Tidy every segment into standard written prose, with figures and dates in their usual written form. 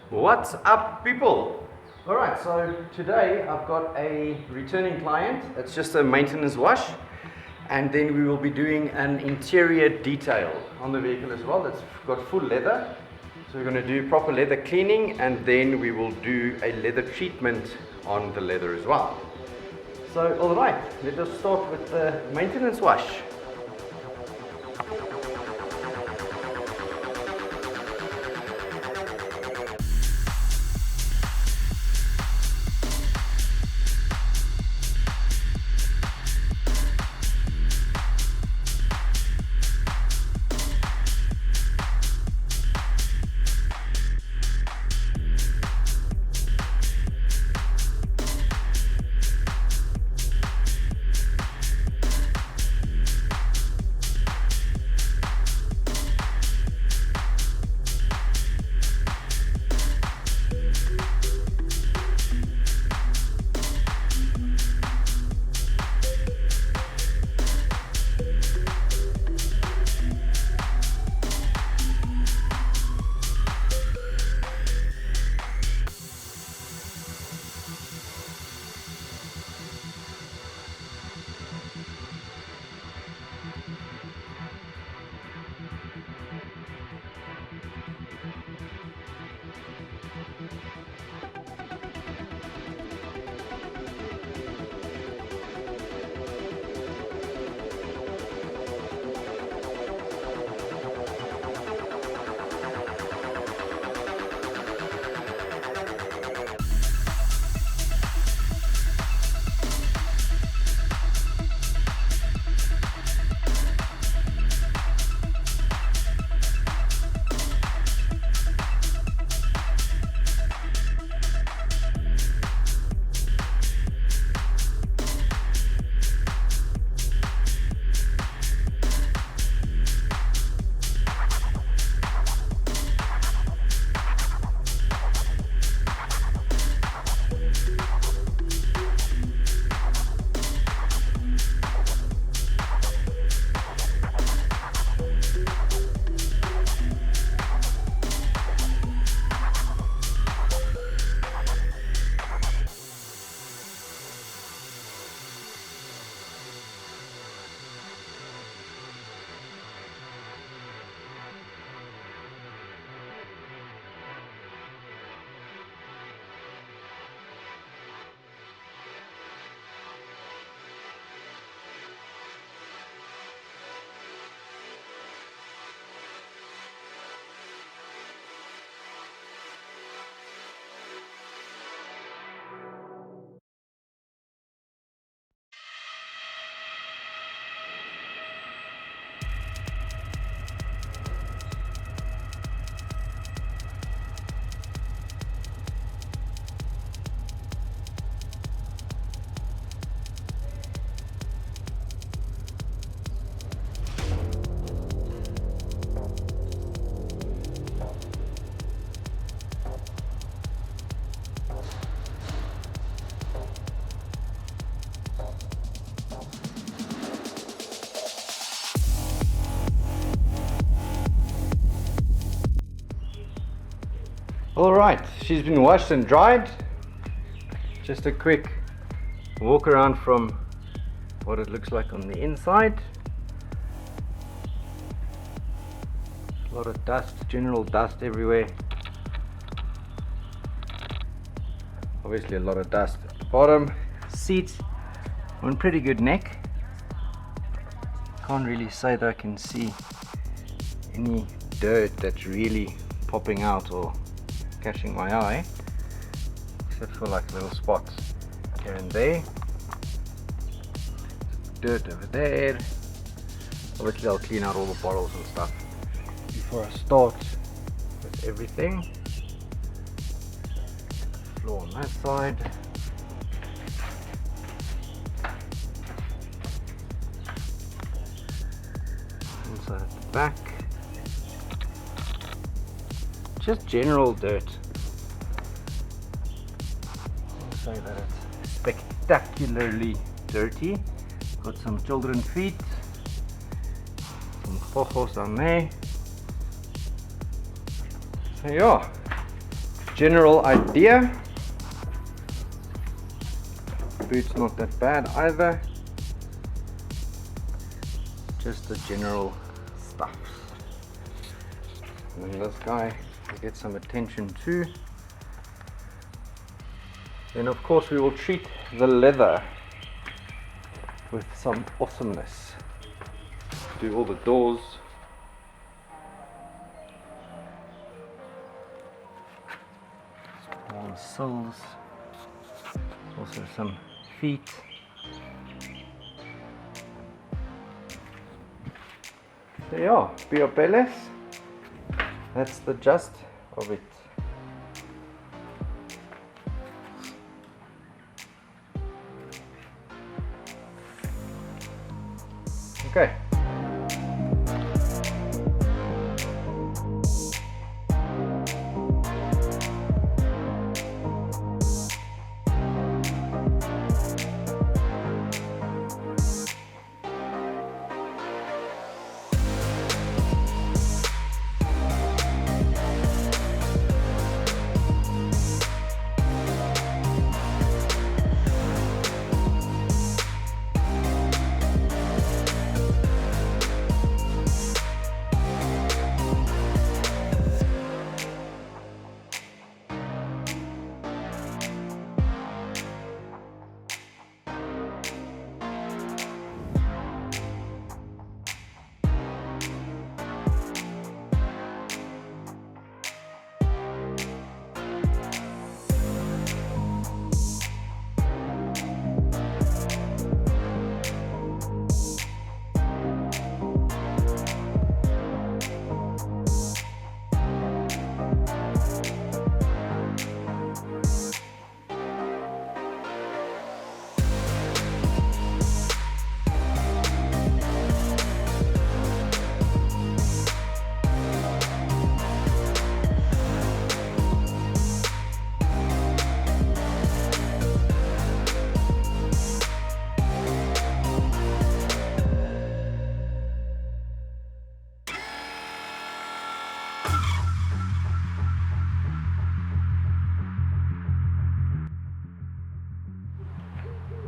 What's up, people? Alright, so today I've got a returning client. It's just a maintenance wash, and then we will be doing an interior detail on the vehicle as well. It's got full leather, so we're going to do proper leather cleaning, and then we will do a leather treatment on the leather as well. So alright, let us start with the maintenance wash. Alright, she's been washed and dried. Just a quick walk around from what it looks like on the inside. A lot of dust, general dust everywhere. Obviously a lot of dust at the bottom. Seat on pretty good neck. Can't really say that I can see any dirt that's really popping out or catching my eye, except for like little spots here and there. Dirt over there. Obviously I'll clean out all the bottles and stuff before I start with everything. Floor on that side. Inside at the back. Just general dirt. I'll say that it's spectacularly dirty. Got some children's feet, some fojos on there. So yeah, general idea. Boot's not that bad either. Just the general stuff. And then this guy will get some attention too. Then of course we will treat the leather with some awesomeness. Do all the doors. All the sills. Also some feet. There you are, Biobeles. That's the gist of it. Okay.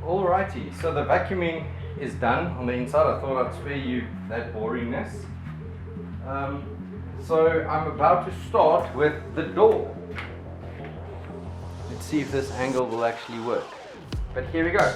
Alrighty, so the vacuuming is done on the inside. I thought I'd spare you that boringness. So I'm about to start with the door. Let's see if this angle will actually work. But here we go.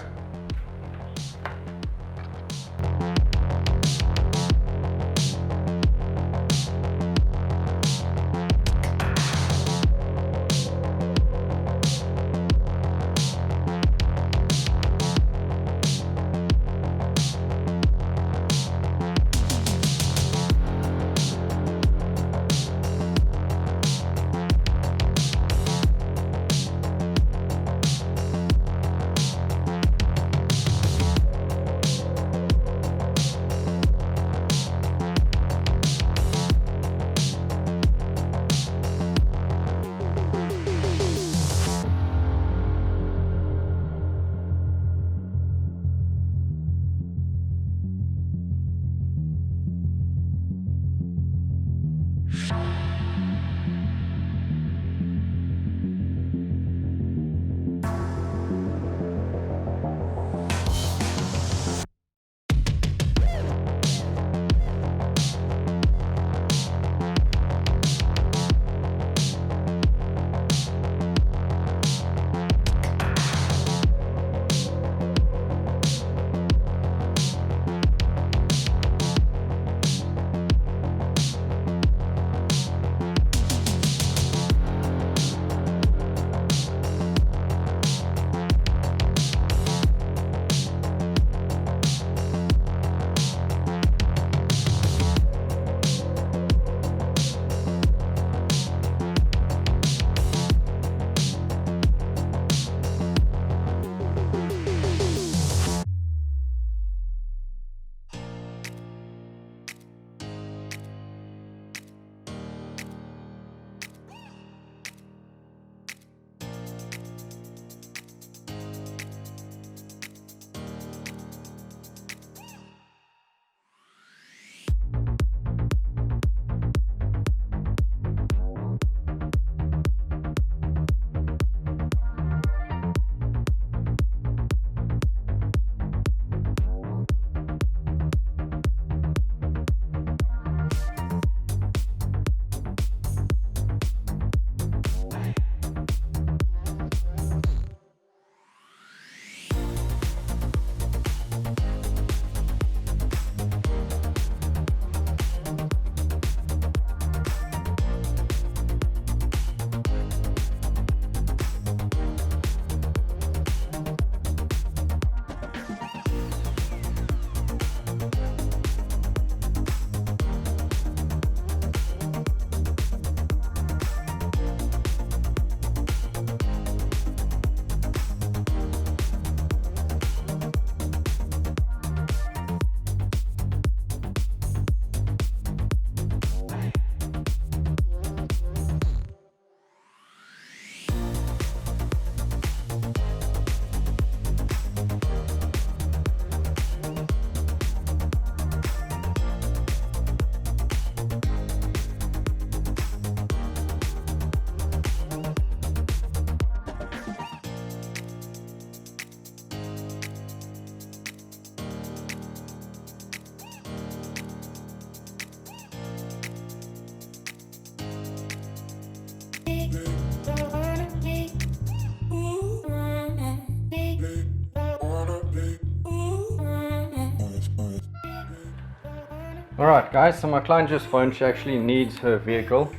Alright guys, so my client just phoned. She actually needs her vehicle,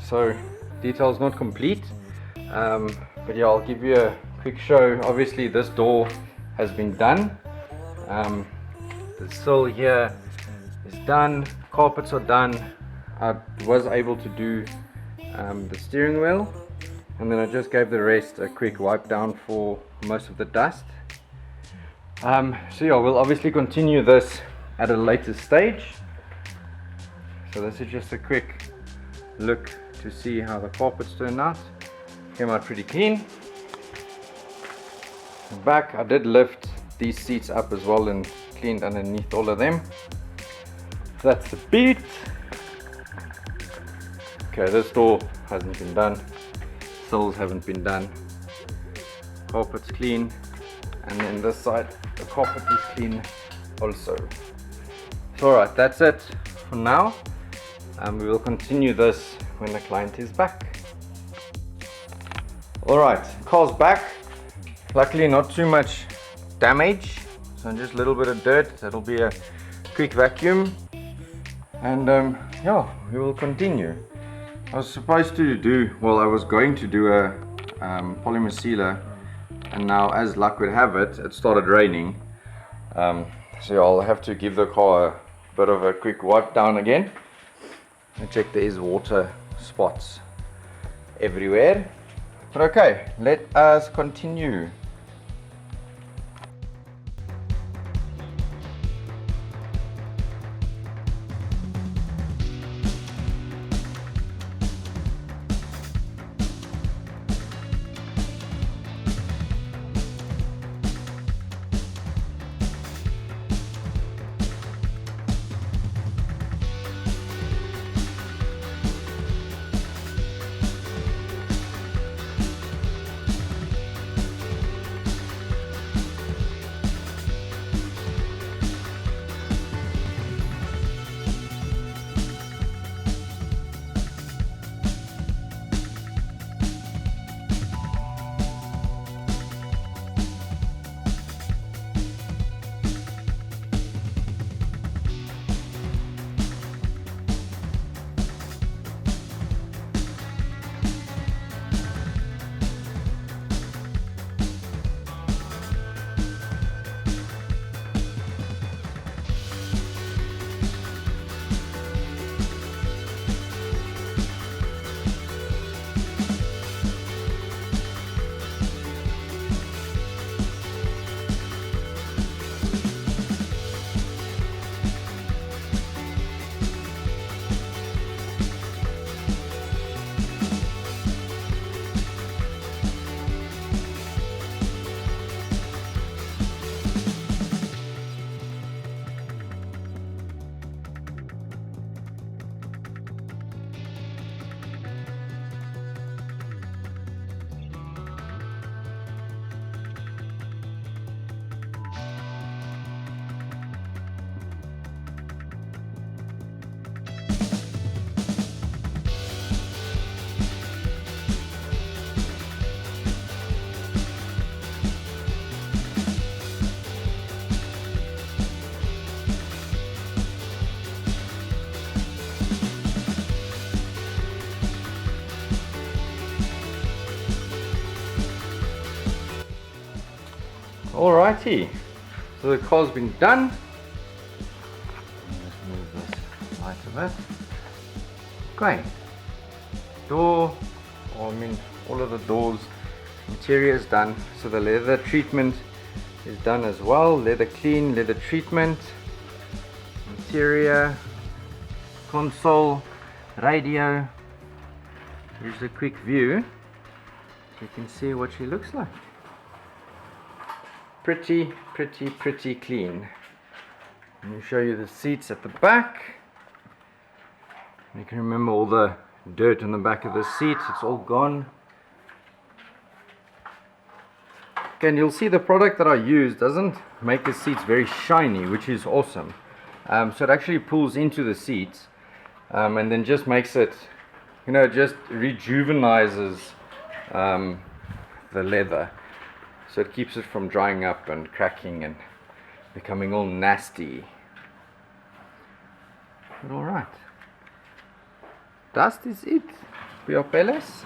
so details not complete, but yeah, I'll give you a quick show. Obviously this door has been done, the sill here is done, carpets are done. I was able to do the steering wheel, and then I just gave the rest a quick wipe down for most of the dust. So yeah, we'll obviously continue this at a later stage. So this is just a quick look to see how the carpets turned out. Came out pretty clean. Back, I did lift these seats up as well and cleaned underneath all of them. That's the beat. Okay, this door hasn't been done, sills haven't been done, carpet's clean, and then this side the carpet is clean also. So alright, that's it for now. We will continue this when the client is back. Alright, car's back. Luckily not too much damage, so just a little bit of dirt. That'll be a quick vacuum, and yeah, we will continue. I was supposed to do, well, I was going to do a polymer sealer, and now as luck would have it, it started raining. So yeah, I'll have to give the car a bit of a quick wipe down again and check there is water spots everywhere. But okay, let us continue. Alrighty, so the car's been done. Just move this light a bit. Great. Door, I mean all of the doors, interior is done. So the leather treatment is done as well. Leather clean, leather treatment, interior, console, radio. Here's a quick view. You can see what she looks like. Pretty clean. Let me show you the seats at the back. You can remember all the dirt on the back of the seats, it's all gone. Okay, and you'll see the product that I use doesn't make the seats very shiny, which is awesome. So it actually pulls into the seats, and then just makes it, you know, just rejuvenizes the leather. So it keeps it from drying up and cracking and becoming all nasty. All right. Dust is it. Your palace.